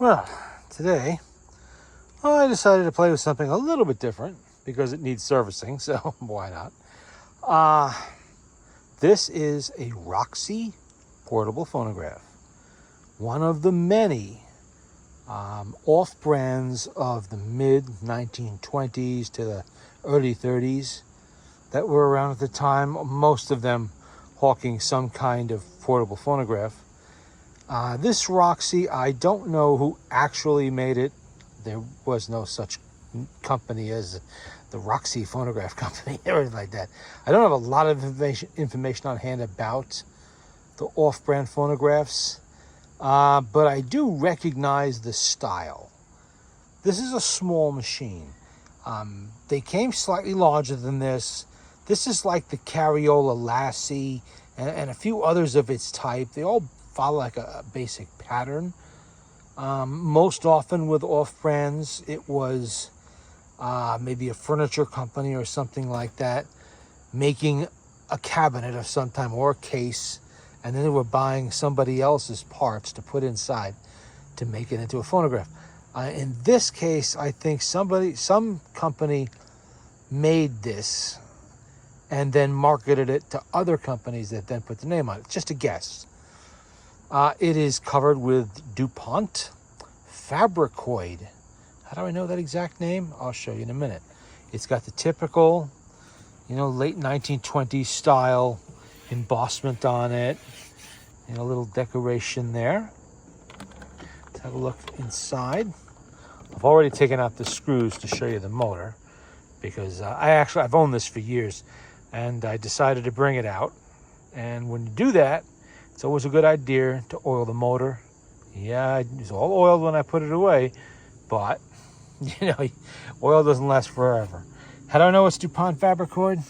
Well, today I decided to play with something a little bit different because it needs servicing, so why not? This is a Roxy portable phonograph. One of the many off-brands of the mid-1920s to the early 30s that were around at the time, most of them hawking some kind of portable phonograph. This Roxy, I don't know who actually made it. There was no such company as the Roxy Phonograph Company or anything like that. I don't have a lot of information on hand about the off-brand phonographs, but I do recognize the style. This is a small machine. They came slightly larger than this. This is like the Cariola Lassie and a few others of its type. They all follow like a basic pattern. Most often with off-brands, it was maybe a furniture company or something like that making a cabinet of some time or a case, and then they were buying somebody else's parts to put inside to make it into a phonograph. In this case, I think some company made this and then marketed it to other companies that then put the name on it. Just a guess. It is covered with DuPont Fabricoid. How do I know that exact name? I'll show you in a minute. It's got the typical, late 1920s style embossment on it. A little decoration there. Let's have a look inside. I've already taken out the screws to show you the motor because I've owned this for years, and I decided to bring it out. And when you do that, it's always a good idea to oil the motor. Yeah, it was all oiled when I put it away, but oil doesn't last forever. How do I know it's DuPont Fabricoid?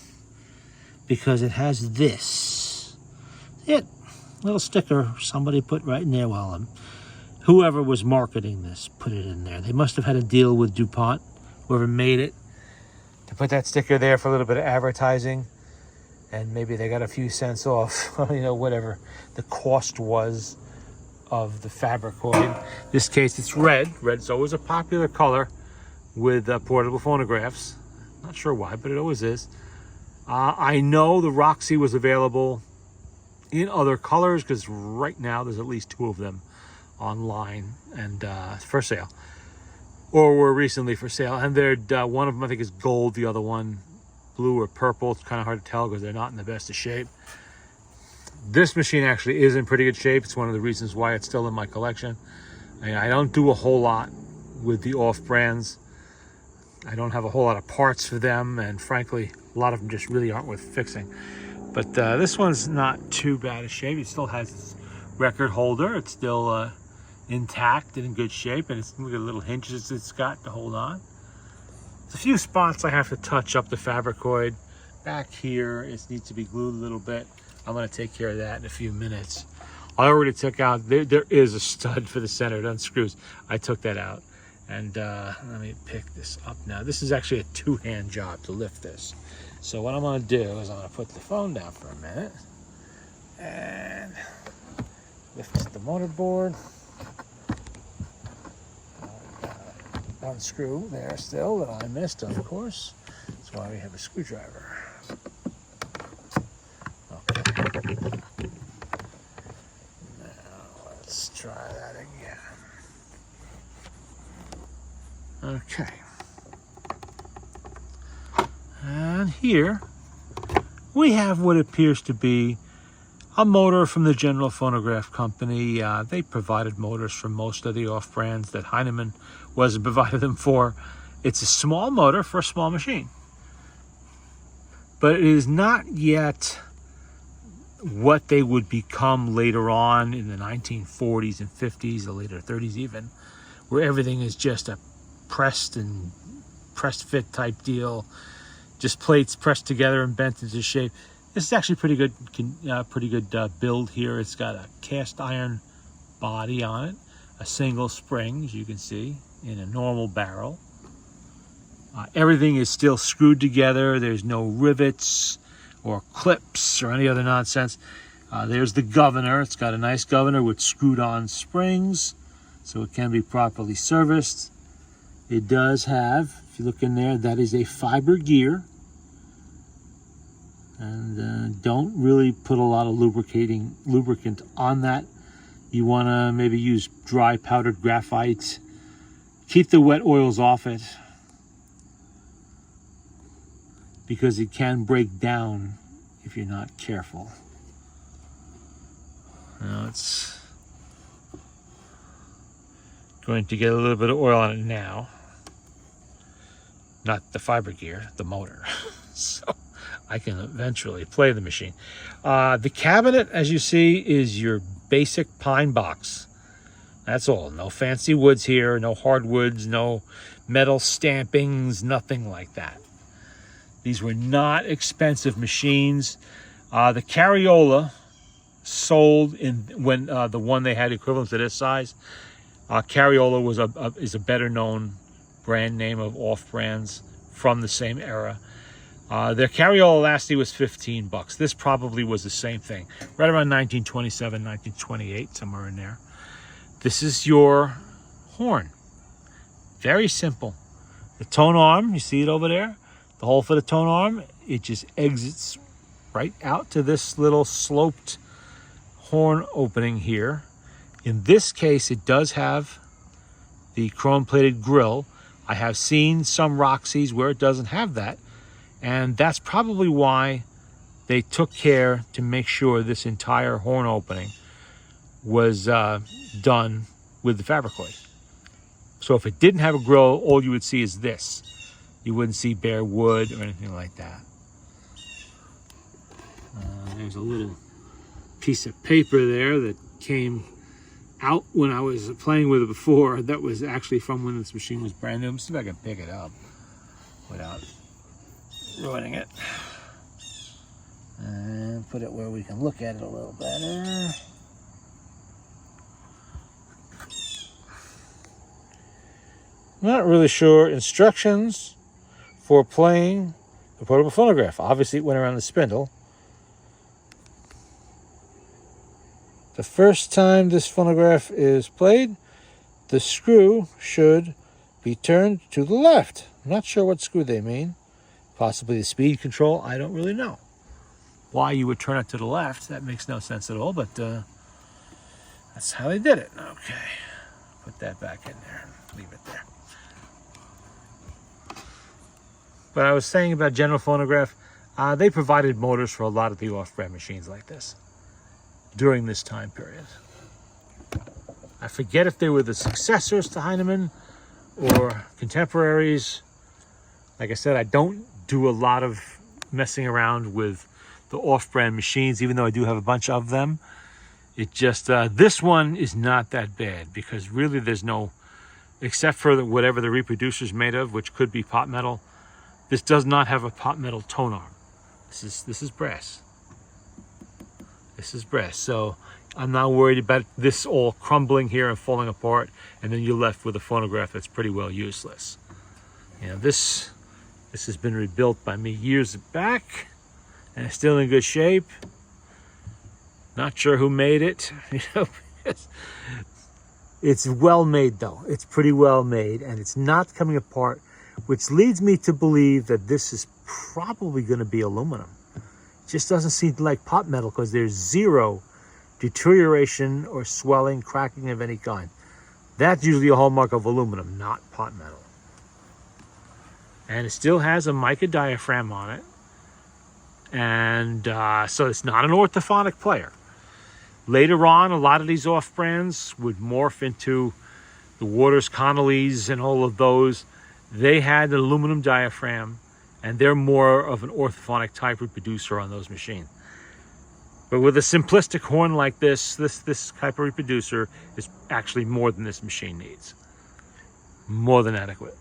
Because it has this. Little sticker somebody put right in there whoever was marketing this put it in there. They must have had a deal with DuPont, whoever made it, to put that sticker there for a little bit of advertising. And maybe they got a few cents off, whatever the cost was of the Fabricoid. In this case, it's red. Red's always a popular color with portable phonographs. Not sure why, but it always is. I know the Roxy was available in other colors because right now there's at least 2 of them online and for sale, or were recently for sale. And they're one of them I think is gold, the other one blue or purple. It's kind of hard to tell because they're not in the best of shape. This machine actually is in pretty good shape. It's one of the reasons why it's still in my collection. I don't do a whole lot with the off-brands. I don't have a whole lot of parts for them, and frankly, a lot of them just really aren't worth fixing. But this one's not too bad a shape. It still has its record holder. It's still intact and in good shape, and look at the little hinges it's got to hold on. There's a few spots I have to touch up the Fabricoid. Back here, it needs to be glued a little bit. I'm going to take care of that in a few minutes. I already took out, there is a stud for the center. It unscrews. I took that out. And let me pick this up now. This is actually a 2-hand job to lift this. So what I'm going to do is I'm going to put the phone down for a minute and lift the motorboard. One screw there still that I missed, of course. That's why we have a screwdriver. Okay. Now let's try that again. Okay. And here we have what appears to be a motor from the General Phonograph Company. They provided motors for most of the off-brands that Heinemann wasn't provided them for. It's a small motor for a small machine. But it is not yet what they would become later on in the 1940s and 50s, the later 30s even, where everything is just a pressed fit type deal, just plates pressed together and bent into shape. This is actually pretty good build here. It's got a cast iron body on it, a single spring, as you can see, in a normal barrel. Everything is still screwed together. There's no rivets or clips or any other nonsense. There's the governor. It's got a nice governor with screwed on springs. so it can be properly serviced. It does have, if you look in there, that is a fiber gear. And don't really put a lot of lubricant on that. You want to maybe use dry powdered graphite. Keep the wet oils off it, because it can break down if you're not careful. Now it's going to get a little bit of oil on it now. Not the fiber gear, the motor. So I can eventually play the machine. The cabinet, as you see, is your basic pine box. That's all. No fancy woods here, no hardwoods, no metal stampings, nothing like that. These were not expensive machines. The Cariola sold when the one they had equivalent to this size. Cariola is a better known brand name of off brands from the same era. Their Cariola Elasti was $15. This probably was the same thing, right around 1927, 1928, somewhere in there. This is your horn. Very simple. The tone arm, you see it over there? The hole for the tone arm, it just exits right out to this little sloped horn opening here. In this case, it does have the chrome-plated grill. I have seen some Roxys where it doesn't have that, and that's probably why they took care to make sure this entire horn opening was done with the Fabricoid. So if it didn't have a grill, all you would see is this. You wouldn't see bare wood or anything like that. There's a little piece of paper there that came out when I was playing with it before. That was actually from when this machine was brand new. Let me see if I can pick it up without ruining it. And put it where we can look at it a little better. Not really sure. Instructions for playing the portable phonograph. Obviously it went around the spindle. The first time this phonograph is played, the screw should be turned to the left. I'm not sure what screw they mean. Possibly the speed control. I don't really know why you would turn it to the left. That makes no sense at all, but that's how they did it. Okay, put that back in there and leave it there. But I was saying about General Phonograph, they provided motors for a lot of the off-brand machines like this during this time period. I forget if they were the successors to Heinemann or contemporaries. Like I said, I don't do a lot of messing around with the off-brand machines, even though I do have a bunch of them. It just, this one is not that bad, because really there's no, except for whatever the reproducer's made of, which could be pot metal. This does not have a pot metal tone arm. This is brass. This is brass, so I'm not worried about this all crumbling here and falling apart, and then you're left with a phonograph that's pretty well useless. You know, this has been rebuilt by me years back, and it's still in good shape. Not sure who made it. You know, it's well made though. It's pretty well made, and it's not coming apart, which leads me to believe that this is probably going to be aluminum. It just doesn't seem like pot metal, because there's zero deterioration or swelling, cracking of any kind. That's usually a hallmark of aluminum, not pot metal. And it still has a mica diaphragm on it. And so it's not an orthophonic player. Later on, a lot of these off-brands would morph into the Waters Connollys and all of those. They had an aluminum diaphragm, and they're more of an orthophonic type reproducer on those machines. But with a simplistic horn like this type of reproducer is actually more than this machine needs. More than adequate.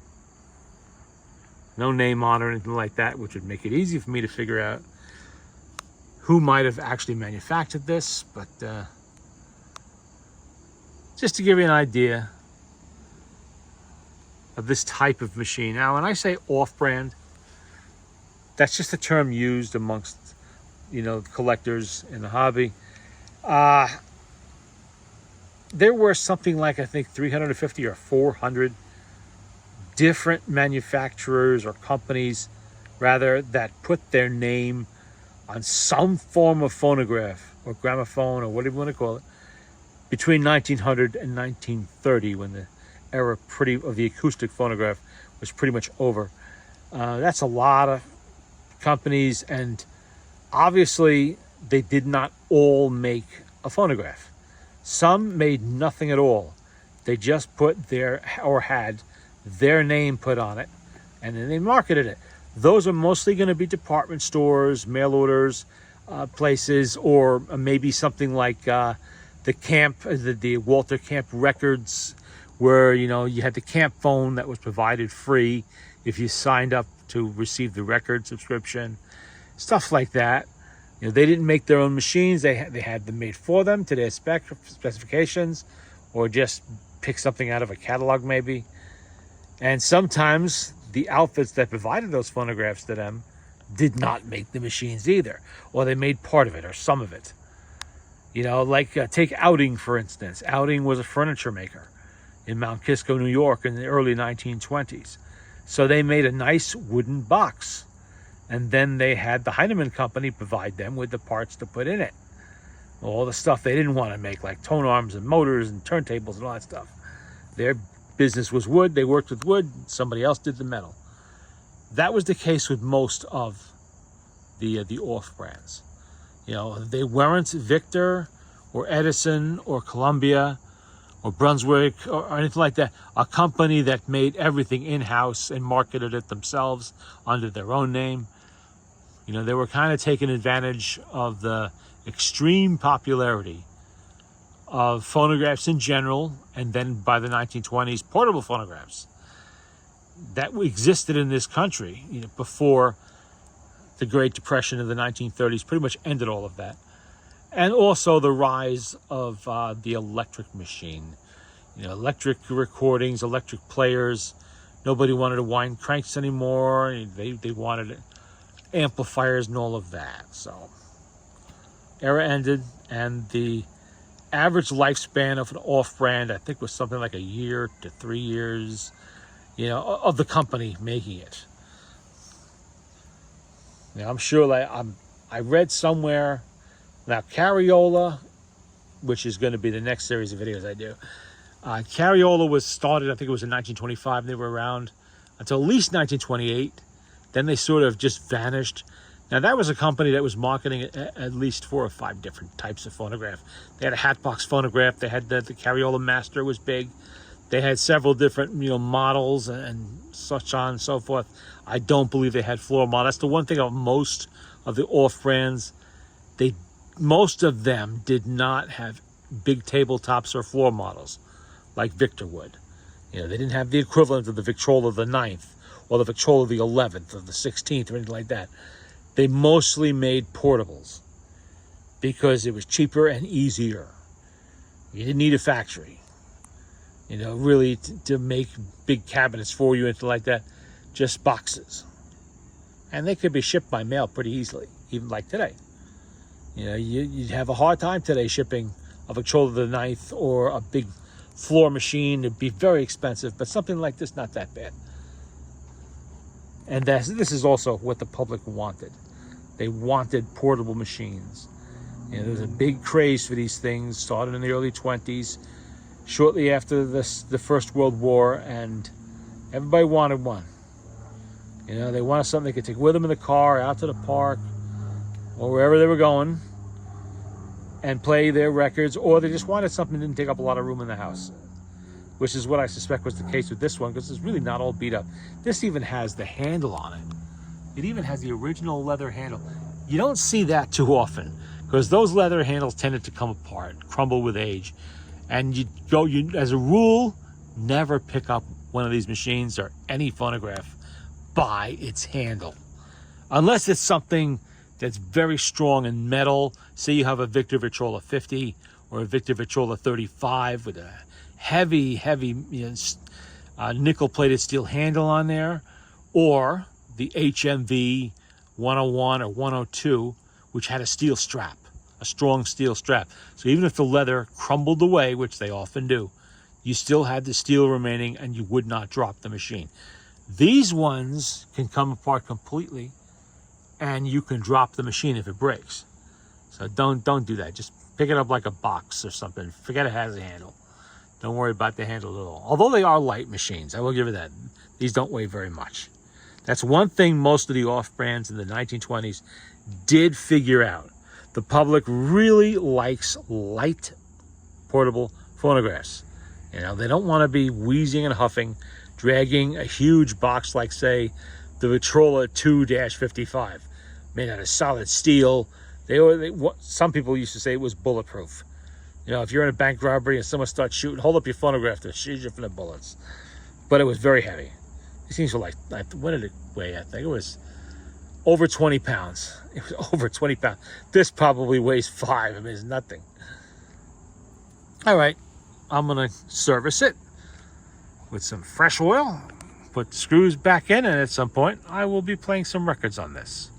No name on it or anything like that, which would make it easy for me to figure out who might have actually manufactured this, but just to give you an idea of this type of machine. Now, when I say off-brand, that's just a term used amongst, you know, collectors in the hobby. there were something like, I think, 350 or 400 different manufacturers or companies, rather, that put their name on some form of phonograph or gramophone or whatever you want to call it between 1900 and 1930, when the era of the acoustic phonograph was pretty much over. That's a lot of companies, and obviously they did not all make a phonograph. Some made nothing at all. They just put had their name put on it, and then they marketed it. Those are mostly going to be department stores, mail orders, places, or maybe something like the Walter Camp Records, where you had the camp phone that was provided free if you signed up to receive the record subscription, stuff like that. They didn't make their own machines. They had them made for them to their specifications, or just pick something out of a catalog maybe. And sometimes the outfits that provided those phonographs to them did not make the machines either, or they made part of it or some of it. Take Outing, for instance. Outing was a furniture maker in Mount Kisco, New York in the early 1920s. So they made a nice wooden box. And then they had the Heinemann Company provide them with the parts to put in it. All the stuff they didn't want to make, like tone arms and motors and turntables and all that stuff. Their business was wood. They worked with wood. Somebody else did the metal. That was the case with most of the off brands. They weren't Victor or Edison or Columbia or Brunswick or anything like that. A company that made everything in-house and marketed it themselves under their own name. They were kind of taking advantage of the extreme popularity of phonographs in general, and then by the 1920s, portable phonographs that existed in this country, before the Great Depression of the 1930s pretty much ended all of that. And also the rise of the electric machine, electric recordings, electric players. Nobody wanted to wind cranks anymore. They wanted amplifiers and all of that. So era ended, and the average lifespan of an off-brand, I think, was something like a year to 3 years, of the company making it. I'm sure I read somewhere, now Cariola, which is going to be the next series of videos I do, Cariola was started, I think it was in 1925, they were around until at least 1928. Then they sort of just vanished. Now, that was a company that was marketing at least 4 or 5 different types of phonograph. They had a hatbox phonograph. They had the Cariola Master was big. They had several different models and such on and so forth. I don't believe they had floor models. That's the one thing about most of the off brands. Most of them did not have big tabletops or floor models like Victor would. They didn't have the equivalent of the Victrola of the 9th or the Victrola of the 11th or the 16th or anything like that. They mostly made portables because it was cheaper and easier. You didn't need a factory, really to make big cabinets for you, anything like that. Just boxes. And they could be shipped by mail pretty easily, even like today. You'd have a hard time today shipping a Victrola of the 9th or a big floor machine. It'd be very expensive, but something like this, not that bad. And this is also what the public wanted. They wanted portable machines. There was a big craze for these things, started in the early 20s, shortly after the First World War, and everybody wanted one. They wanted something they could take with them in the car, out to the park, or wherever they were going, and play their records, or they just wanted something that didn't take up a lot of room in the house, which is what I suspect was the case with this one, because it's really not all beat up. This even has the handle on it. It even has the original leather handle. You don't see that too often, because those leather handles tended to come apart, crumble with age. And you as a rule, never pick up one of these machines or any phonograph by its handle. Unless it's something that's very strong in metal. Say you have a Victor Victrola 50 or a Victor Victrola 35 with a heavy nickel-plated steel handle on there, or the HMV 101 or 102, which had a steel strap a strong steel strap. So even if the leather crumbled away, which they often do, you still had the steel remaining and you would not drop the machine. These ones can come apart completely and you can drop the machine if it breaks. So don't do that. Just pick it up like a box or something. Forget it has a handle. Don't worry about the handle at all. Although they are light machines, I will give you that. These don't weigh very much. That's one thing most of the off-brands in the 1920s did figure out. The public really likes light portable phonographs. You know, they don't want to be wheezing and huffing, dragging a huge box like, say, the Victrola 2-55, made out of solid steel. Some people used to say it was bulletproof. You know, if you're in a bank robbery and someone starts shooting, hold up your phonograph to shield you from the bullets. But it was very heavy. These things were like, what did it weigh? I think it was over 20 pounds. It was over 20 pounds. This probably weighs 5. I mean, it's nothing. All right, I'm going to service it with some fresh oil, put the screws back in, and at some point, I will be playing some records on this.